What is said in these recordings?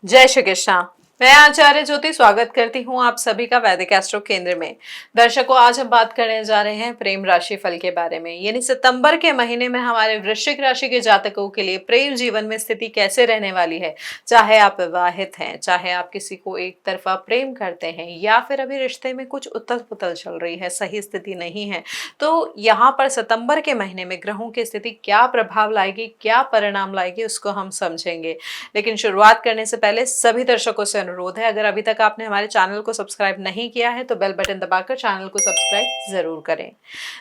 जय श्री कृष्णा। मैं आचार्य ज्योति स्वागत करती हूँ आप सभी का वैदिक एस्ट्रो केंद्र में। दर्शकों, आज हम बात करने जा रहे हैं प्रेम राशि फल के बारे में। यानी सितंबर के महीने में हमारे वृश्चिक राशि के जातकों के लिए प्रेम जीवन में स्थिति कैसे रहने वाली है। चाहे आप विवाहित हैं, चाहे आप किसी को एक तरफा प्रेम करते हैं, या फिर अभी रिश्ते में कुछ उथल पुथल चल रही है, सही स्थिति नहीं है, तो यहाँ पर सितंबर के महीने में ग्रहों की स्थिति क्या प्रभाव लाएगी, क्या परिणाम लाएगी, उसको हम समझेंगे। लेकिन शुरुआत करने से पहले सभी दर्शकों से अनुरोध है, अगर अभी तक आपने हमारे चैनल को सब्सक्राइब नहीं किया है तो बेल बटन दबाकर चैनल को सब्सक्राइब जरूर करें।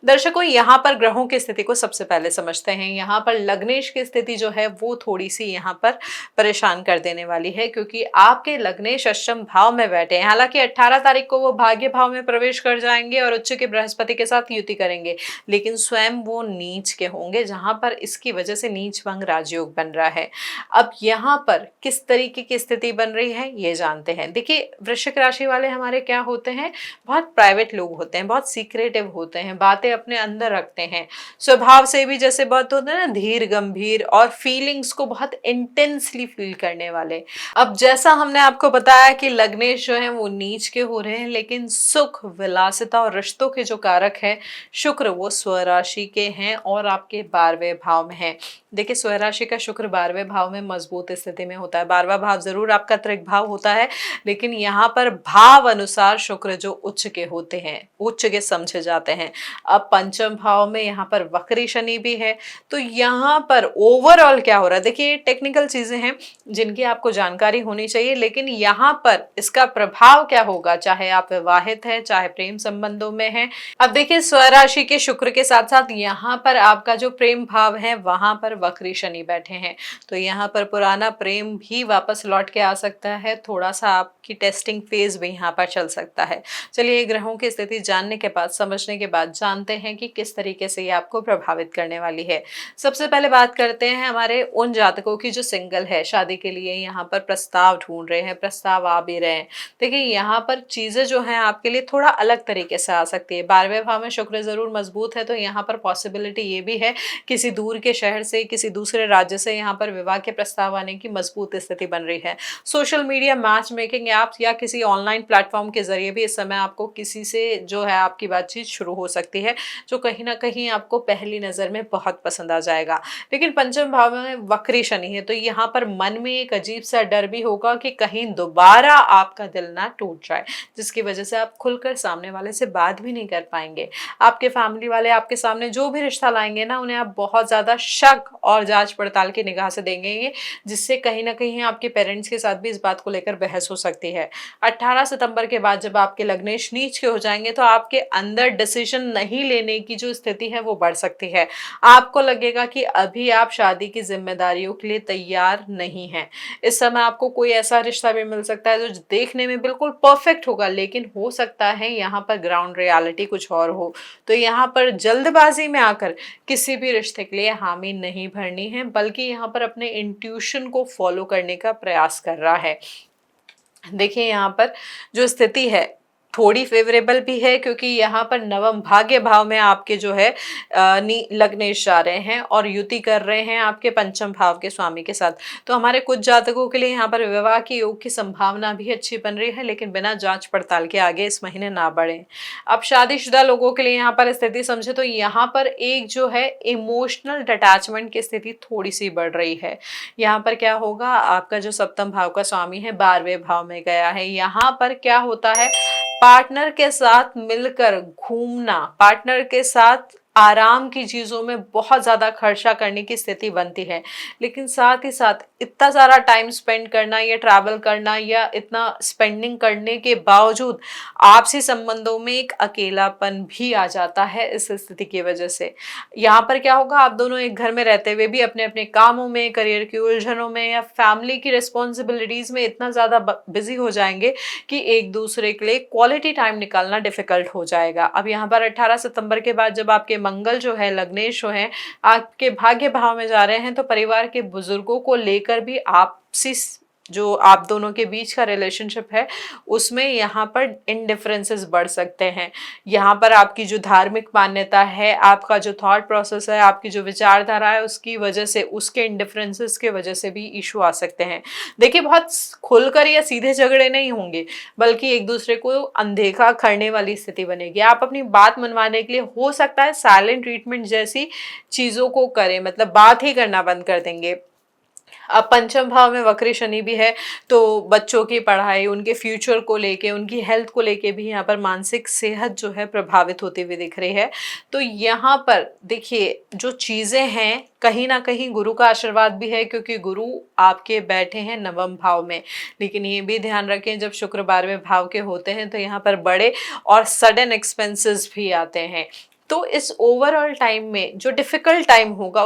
दर्शकों, यहाँ पर ग्रहों की स्थिति को सबसे पहले समझते हैं। यहाँ पर लग्नेश की स्थिति जो है वो थोड़ी सी यहाँ पर परेशान कर देने वाली है, क्योंकि आपके लग्नेश अष्टम भाव में बैठे हैं। हालांकि 18 तारीख को वो भाग्य भाव में प्रवेश कर जाएंगे और उच्च के बृहस्पति के साथ युति करेंगे, लेकिन स्वयं वो नीच के होंगे, जहां पर इसकी वजह से नीच भंग राजयोग बन रहा है। अब यहाँ पर किस तरीके की स्थिति बन रही है ये जानते हैं। देखिए, वृश्चिक राशि वाले हमारे क्या होते हैं, बहुत प्राइवेट लोग होते हैं, बहुत सीक्रेटिव होते हैं, बातें अपने अंदर रखते हैं। स्वभाव से भी जैसे बहुत होता है ना, धीर गंभीर, और फीलिंग्स को बहुत इंटेंसली फील करने वाले। अब जैसा हमने आपको बताया कि लग्नेश जो है वो नीच के हो रहे हैं, लेकिन सुख, विलासिता और रिश्तों के जो कारक है शुक्र, वो स्वराशि के हैं और आपके 12वें भाव में है। देखिए, स्वराशि का शुक्र 12वें भाव में मजबूत स्थिति में होता है। 12वां भाव जरूर आपका त्रिक भाव होता है, लेकिन यहाँ पर भाव अनुसार शुक्र जो उच्च के होते हैं, उच्च के समझे जाते हैं। अब पंचम भाव में यहाँ पर वक्री शनि भी है, तो यहाँ पर ओवरऑल क्या हो रहा है, देखिए टेक्निकल चीजें हैं जिनकी आपको जानकारी होनी चाहिए, लेकिन यहाँ पर इसका प्रभाव क्या होगा, चाहे आप विवाहित हैं, चाहे प्रेम संबंधों में हैं। अब देखिए, स्वराशि के शुक्र के साथ साथ यहाँ पर आपका जो प्रेम भाव है वहां पर वक्री शनि बैठे हैं, तो यहाँ पर पुराना प्रेम भी वापस लौट के आ सकता है। थोड़ा सा आपकी टेस्टिंग फेज भी यहाँ पर चल सकता है। चलिए, ग्रहों की स्थिति जानने के बाद, समझने के बाद जानते हैं कि किस तरीके से ये आपको प्रभावित करने वाली है। सबसे पहले बात करते हैं हमारे उन जातकों की जो सिंगल है, शादी के लिए यहाँ पर प्रस्ताव ढूंढ रहे हैं, प्रस्ताव आ भी रहे हैं। देखिए, यहाँ पर चीजें जो है आपके लिए थोड़ा अलग तरीके से आ सकती है। 12वें भाव में शुक्र जरूर मजबूत है, तो यहाँ पर पॉसिबिलिटी ये भी है किसी दूर के शहर से, किसी दूसरे राज्य से यहाँ पर विवाह के प्रस्ताव आने की मजबूत स्थिति बन रही है। Social media, match making apps या किसी ऑनलाइन प्लेटफॉर्म के जरिए भी इस समय आपको किसी से जो है आपकी बातचीत शुरू हो सकती है, जो कहीं ना कहीं आपको पहली नजर में बहुत पसंद आ जाएगा। लेकिन पंचम भाव में वक्री शनि है, तो यहाँ पर मन में एक अजीब सा डर भी होगा कि कहीं दोबारा आपका दिल ना टूट जाए, जिसकी वजह से आप खुलकर सामने वाले से बात भी नहीं कर पाएंगे। आपके फैमिली वाले आपके सामने जो भी रिश्ता लाएंगे ना, उन्हें आप बहुत ज्यादा शक और जांच पड़ताल की निगाह से देंगे, जिससे कहीं ना कहीं आपके पेरेंट्स के साथ भी इस बात को लेकर बहस हो सकती है। 18 सितंबर के बाद जब आपके लग्नेश नीच के हो जाएंगे, तो आपके अंदर डिसीजन नहीं लेने की जो स्थिति है वो बढ़ सकती है। आपको लगेगा कि अभी आप शादी की जिम्मेदारियों के लिए तैयार नहीं हैं। इस समय आपको कोई ऐसा रिश्ता भी मिल सकता है जो देखने में बिल्कुल परफेक्ट होगा, लेकिन हो सकता है यहाँ पर ग्राउंड रियलिटी कुछ और हो। तो यहाँ पर जल्दबाजी में आकर किसी भी रिश्ते के लिए हामी नहीं भरनी है, बल्कि यहाँ पर अपने इंट्यूशन को फॉलो करने का प्रयास कर रहा है। देखिए, यहाँ पर जो स्थिति है थोड़ी फेवरेबल भी है, क्योंकि यहाँ पर नवम भाग्य भाव में आपके जो है लग्नेश जा रहे हैं और युति कर रहे हैं आपके पंचम भाव के स्वामी के साथ। तो हमारे कुछ जातकों के लिए यहाँ पर विवाह के योग की संभावना भी अच्छी बन रही है, लेकिन बिना जांच पड़ताल के आगे इस महीने ना बढ़े। अब शादीशुदा लोगों के लिए यहाँ पर स्थिति समझे तो यहाँ पर एक जो है इमोशनल अटैचमेंट की स्थिति थोड़ी सी बढ़ रही है। यहाँ पर क्या होगा, आपका जो सप्तम भाव का स्वामी है 12वें भाव में गया है। यहाँ पर क्या होता है, पार्टनर के साथ मिलकर घूमना, पार्टनर के साथ आराम की चीजों में बहुत ज्यादा खर्चा करने की स्थिति बनती है, लेकिन साथ ही साथ इतना सारा टाइम स्पेंड करना या ट्रैवल करना या इतना स्पेंडिंग करने के बावजूद आपसी संबंधों में एक अकेलापन भी आ जाता है इस स्थिति की वजह से। यहाँ पर क्या होगा, आप दोनों एक घर में रहते हुए भी अपने अपने कामों में, करियर की उलझनों में या फैमिली की रिस्पॉन्सिबिलिटीज में इतना ज्यादा बिजी हो जाएंगे कि एक दूसरे के लिए क्वालिटी टाइम निकालना डिफिकल्ट हो जाएगा। अब यहाँ पर 18 सितंबर के बाद जब आपके मंगल जो है, लग्नेश जो है, आपके भाग्य भाव में जा रहे हैं, तो परिवार के बुजुर्गों को लेकर भी आपसी जो आप दोनों के बीच का रिलेशनशिप है उसमें यहाँ पर इनडिफरेंसेस बढ़ सकते हैं। यहाँ पर आपकी जो धार्मिक मान्यता है, आपका जो थॉट प्रोसेस है, आपकी जो विचारधारा है, उसकी वजह से, उसके इनडिफरेंसेस के वजह से भी इशू आ सकते हैं। देखिए बहुत खुलकर या सीधे झगड़े नहीं होंगे, बल्कि एक दूसरे को अनदेखा करने वाली स्थिति बनेगी। आप अपनी बात मनवाने के लिए हो सकता है साइलेंट ट्रीटमेंट जैसी चीजों को करें, मतलब बात ही करना बंद कर देंगे। अब पंचम भाव में वक्री शनि भी है, तो बच्चों की पढ़ाई, उनके फ्यूचर को लेके, उनकी हेल्थ को लेके भी यहाँ पर मानसिक सेहत जो है प्रभावित होती हुई दिख रही है। तो यहाँ पर देखिए जो चीजें हैं, कहीं ना कहीं गुरु का आशीर्वाद भी है, क्योंकि गुरु आपके बैठे हैं नवम भाव में। लेकिन ये भी ध्यान रखें, जब शुक्र 12वें भाव के होते हैं तो यहाँ पर बड़े और सडन एक्सपेंसेस भी आते हैं। तो इस ओवरऑल टाइम में जो डिफिकल्ट टाइम होगा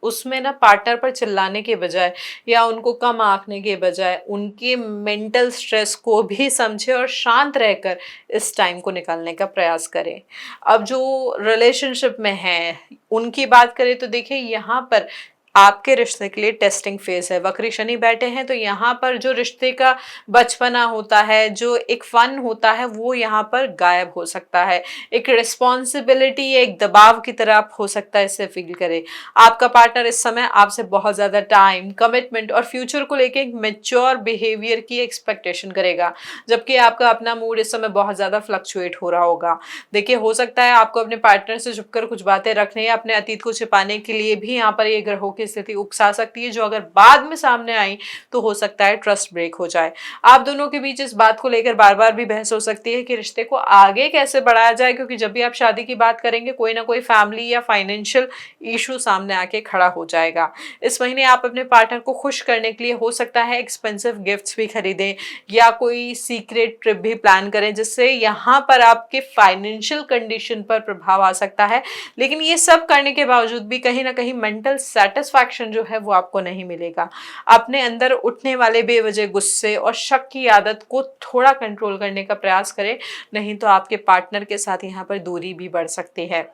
उसमें ना पार्टनर पर चिल्लाने के बजाय या उनको कम आंकने के बजाय उनके मेंटल स्ट्रेस को भी समझे और शांत रहकर इस टाइम को निकालने का प्रयास करें। अब जो रिलेशनशिप में है उनकी बात करें तो देखिए यहाँ पर आपके रिश्ते के लिए टेस्टिंग फेज है। वक्री शनि बैठे हैं तो यहाँ पर जो रिश्ते का बचपना होता है, जो एक फन होता है, वो यहाँ पर गायब हो सकता है। एक रिस्पॉन्सिबिलिटी, एक दबाव की तरह आप हो सकता है इससे फील करें। आपका पार्टनर इस समय आपसे बहुत ज्यादा टाइम, कमिटमेंट और फ्यूचर को लेके एक मेच्योर बिहेवियर की एक्सपेक्टेशन करेगा, जबकि आपका अपना मूड इस समय बहुत ज्यादा फ्लक्चुएट हो रहा होगा। देखिए हो सकता है आपको अपने पार्टनर से छुपकर कुछ बातें रखने या अपने अतीत को छिपाने के लिए भी यहाँ पर ये ग्रहों की स्थिति उकसा सकती है, जो अगर बाद में सामने आई तो हो सकता है ट्रस्ट ब्रेक हो जाए। आप दोनों के बीच इस बात को लेकर बार बार भी बहस हो सकती है कि रिश्ते को आगे कैसे बढ़ाया जाए, क्योंकि जब भी आप शादी की बात करेंगे कोई ना कोई फैमिली या फाइनेंशियल इशू सामने आके खड़ा हो जाएगा। इस महीने आप अपने पार्टनर को खुश करने के लिए हो सकता है एक्सपेंसिव गिफ्ट्स भी खरीदें या कोई सीक्रेट ट्रिप भी प्लान करें, जिससे यहाँ पर आपके फाइनेंशियल कंडीशन पर प्रभाव आ सकता है। लेकिन ये सब करने के बावजूद भी कहीं ना कहीं मेंटल सेटिस्फैक्शन जो है वो आपको नहीं मिलेगा। अपने अंदर उठने वाले बेवजह गुस्से और शक की आदत को थोड़ा कंट्रोल करने का प्रयास करें, नहीं तो आपके पार्टनर के साथ यहाँ पर दूरी भी बढ़ सकती है।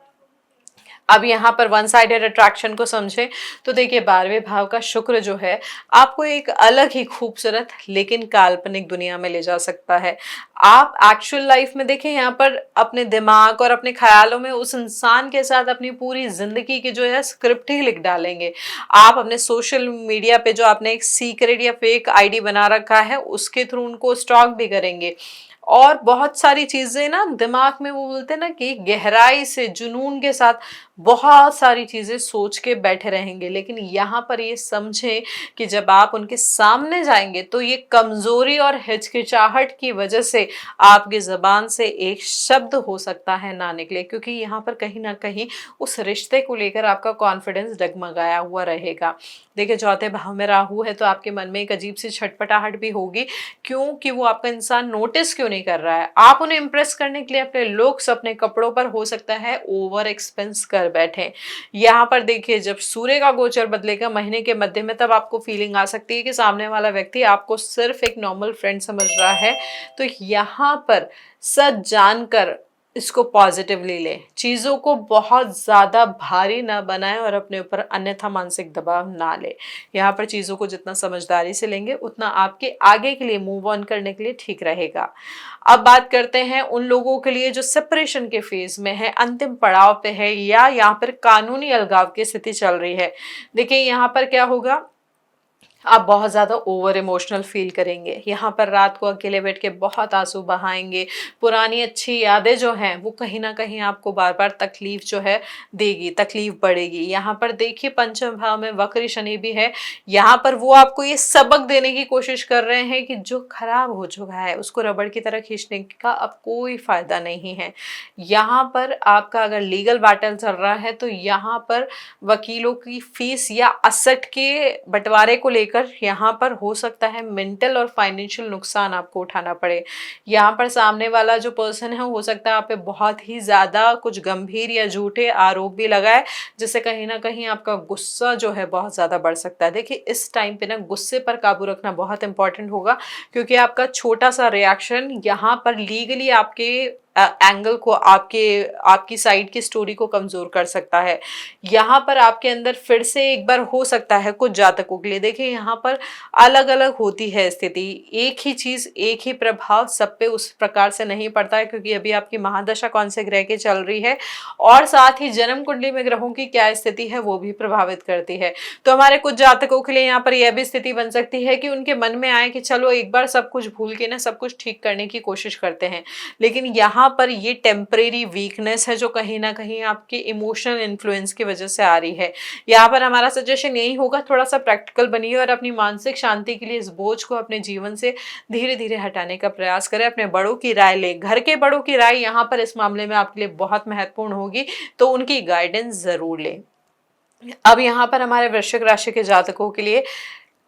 अब यहाँ पर वन साइडेड अट्रैक्शन को समझें तो देखिए 12वें भाव का शुक्र जो है आपको एक अलग ही खूबसूरत लेकिन काल्पनिक दुनिया में ले जा सकता है। आप एक्चुअल लाइफ में देखें यहाँ पर अपने दिमाग और अपने ख्यालों में उस इंसान के साथ अपनी पूरी जिंदगी की जो है स्क्रिप्ट ही लिख डालेंगे। आप अपने सोशल मीडिया पे जो आपने एक सीक्रेट या फेक आईडी बना रखा है उसके थ्रू उनको स्टॉक भी करेंगे, और बहुत सारी चीजें ना दिमाग में, वो बोलते हैं ना कि गहराई से जुनून के साथ बहुत सारी चीजें सोच के बैठे रहेंगे। लेकिन यहाँ पर ये समझें कि जब आप उनके सामने जाएंगे तो ये कमजोरी और हिचकिचाहट की वजह से आपकी जबान से एक शब्द हो सकता है ना निकले, क्योंकि यहाँ पर कहीं ना कहीं उस रिश्ते को लेकर आपका कॉन्फिडेंस डगमगाया हुआ रहेगा। देखिए चौथे भाव में राहु है तो आपके मन में एक अजीब सी छटपटाहट भी होगी, क्योंकि वो आपका इंसान नोटिस क्यों नहीं कर रहा है। आप उन्हें इंप्रेस करने के लिए अपने लुक्स, अपने कपड़ों पर हो सकता है ओवर एक्सपेंस कर बैठे। यहाँ पर देखिए जब सूर्य का गोचर बदलेगा महीने के मध्य में, तब आपको फीलिंग आ सकती है कि सामने वाला व्यक्ति आपको सिर्फ एक नॉर्मल फ्रेंड समझ रहा है। तो यहाँ पर सच जानकर इसको पॉजिटिवली ले, चीजों को बहुत ज्यादा भारी ना बनाए और अपने ऊपर अन्यथा मानसिक दबाव ना ले। यहाँ पर चीजों को जितना समझदारी से लेंगे उतना आपके आगे के लिए मूव ऑन करने के लिए ठीक रहेगा। अब बात करते हैं उन लोगों के लिए जो सेपरेशन के फेज में है, अंतिम पड़ाव पे है, या यहाँ पर कानूनी अलगाव की स्थिति चल रही है। देखिए यहाँ पर क्या होगा, आप बहुत ज़्यादा ओवर इमोशनल फील करेंगे। यहाँ पर रात को अकेले बैठ के बहुत आंसू बहाएंगे। पुरानी अच्छी यादें जो हैं वो कहीं ना कहीं आपको बार बार तकलीफ जो है देगी, तकलीफ बढ़ेगी। यहाँ पर देखिए पंचम भाव में वक्री शनि भी है। यहाँ पर वो आपको ये सबक देने की कोशिश कर रहे हैं कि जो खराब हो चुका है उसको रबड़ की तरह खींचने का अब कोई फायदा नहीं है। यहाँ पर आपका अगर लीगल बैटल चल रहा है तो यहाँ पर वकीलों की फीस या असेट के बंटवारे को लेकर यहाँ पर हो सकता है मेंटल और फाइनेंशियल नुकसान आपको उठाना पड़े। यहाँ पर सामने वाला जो पर्सन है हो सकता है आप पे बहुत ही ज्यादा कुछ गंभीर या झूठे आरोप भी लगाए, जिससे कहीं ना कहीं आपका गुस्सा जो है बहुत ज्यादा बढ़ सकता है। देखिए इस टाइम पे ना गुस्से पर काबू रखना बहुत इंपॉर्टेंट होगा, क्योंकि आपका छोटा सा रिएक्शन यहाँ पर लीगली आपके एंगल को, आपकी साइड की स्टोरी को कमजोर कर सकता है। यहाँ पर आपके अंदर फिर से एक बार हो सकता है कुछ जातकों के लिए, देखिए यहाँ पर अलग अलग होती है स्थिति, एक ही चीज एक ही प्रभाव सब पे उस प्रकार से नहीं पड़ता है, क्योंकि अभी आपकी महादशा कौन से ग्रह की चल रही है और साथ ही जन्म कुंडली में ग्रहों की क्या स्थिति है वो भी प्रभावित करती है। तो हमारे कुछ जातकों के लिए यहाँ पर यह भी स्थिति बन सकती है कि उनके मन में आए कि चलो एक बार सब कुछ भूल के ना सब कुछ ठीक करने की कोशिश करते हैं, लेकिन यहाँ पर ये टेम्परेरी वीकनेस है जो कहीं ना कहीं आपके इमोशनल इन्फ्लुएंस की वजह से आ रही है। यहाँ पर हमारा सजेशन यही होगा, थोड़ा सा प्रैक्टिकल बनिए और अपनी मानसिक शांति के लिए इस बोझ को अपने जीवन से धीरे धीरे हटाने का प्रयास करें। अपने बड़ों की राय लें, घर के बड़ों की राय यहाँ पर इस मामले में आपके लिए बहुत महत्वपूर्ण होगी, तो उनकी गाइडेंस जरूर लें। अब यहाँ पर हमारे वृश्चिक राशि के जातकों के लिए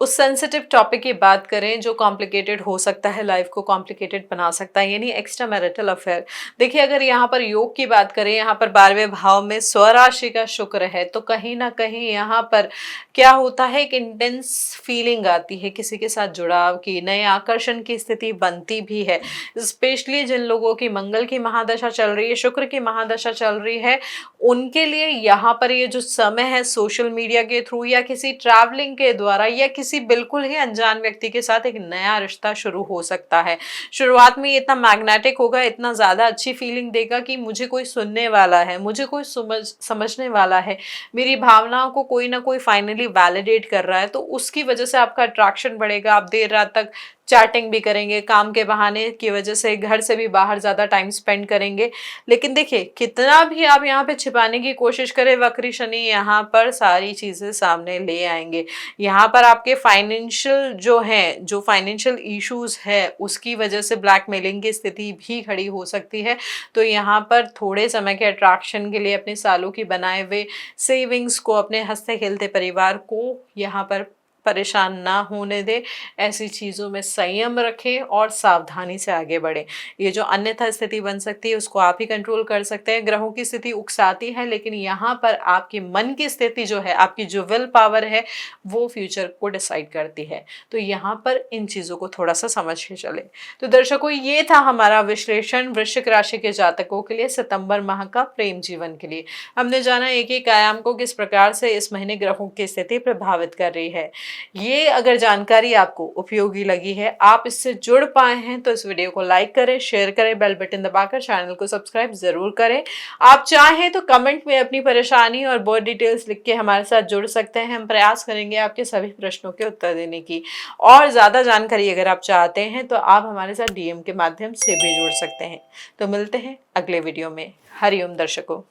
उस सेंसिटिव टॉपिक की बात करें जो कॉम्प्लिकेटेड हो सकता है, लाइफ को कॉम्प्लिकेटेड बना सकता है, यानी एक्स्ट्रा मैरिटल अफेयर। देखिए अगर यहाँ पर योग की बात करें, यहाँ पर 12वें भाव में स्वराशि का शुक्र है, तो कहीं ना कहीं यहाँ पर क्या होता है, एक इंटेंस फीलिंग आती है किसी के साथ जुड़ाव की, नए आकर्षण की स्थिति बनती भी है। स्पेशली जिन लोगों की मंगल की महादशा चल रही है, शुक्र की महादशा चल रही है, उनके लिए यहाँ पर ये जो समय है सोशल मीडिया के थ्रू या किसी ट्रैवलिंग के द्वारा या किसी बिल्कुल ही अनजान व्यक्ति के साथ एक नया रिश्ता शुरू हो सकता है। शुरुआत में ये इतना मैग्नेटिक होगा, इतना ज्यादा अच्छी फीलिंग देगा कि मुझे कोई सुनने वाला है, मुझे कोई समझने वाला है, मेरी भावनाओं को कोई ना कोई फाइनली वैलिडेट कर रहा है, तो उसकी वजह से आपका अट्रैक्शन बढ़ेगा। आप देर रात तक चैटिंग भी करेंगे, काम के बहाने की वजह से घर से भी बाहर ज्यादा टाइम स्पेंड करेंगे। लेकिन देखिए कितना भी आप यहाँ पे छिपाने की कोशिश करें, वक्री शनि यहाँ पर सारी चीजें सामने ले आएंगे। यहाँ पर आपके फाइनेंशियल जो फाइनेंशियल इश्यूज है उसकी वजह से ब्लैकमेलिंग की स्थिति भी खड़ी हो सकती है। तो यहाँ पर थोड़े समय के अट्रैक्शन के लिए अपने सालों की बनाए हुए सेविंग्स को, अपने हंसते खेलते परिवार को यहाँ पर परेशान ना होने दे, ऐसी चीजों में संयम रखें और सावधानी से आगे बढ़ें। ये जो अन्यथा स्थिति बन सकती है उसको आप ही कंट्रोल कर सकते हैं। ग्रहों की स्थिति उकसाती है, लेकिन यहाँ पर आपकी मन की स्थिति जो है, आपकी जो विल पावर है, वो फ्यूचर को डिसाइड करती है। तो यहाँ पर इन चीजों को थोड़ा सा समझ के चले। तो दर्शकों, ये था हमारा विश्लेषण वृश्चिक राशि के जातकों के लिए सितंबर माह का प्रेम जीवन के लिए। हमने जाना एक एक आयाम को किस प्रकार से इस महीने ग्रहों की स्थिति प्रभावित कर रही है। ये अगर जानकारी आपको उपयोगी लगी है, आप इससे जुड़ पाए हैं, तो इस वीडियो को लाइक करें, शेयर करें, बेल बटन दबाकर चैनल को सब्सक्राइब जरूर करें। आप चाहें तो कमेंट में अपनी परेशानी और बहुत डिटेल्स लिख के हमारे साथ जुड़ सकते हैं। हम प्रयास करेंगे आपके सभी प्रश्नों के उत्तर देने की। और ज्यादा जानकारी अगर आप चाहते हैं तो आप हमारे साथ DM के माध्यम से भी जुड़ सकते हैं। तो मिलते हैं अगले वीडियो में। हरिओम दर्शकों।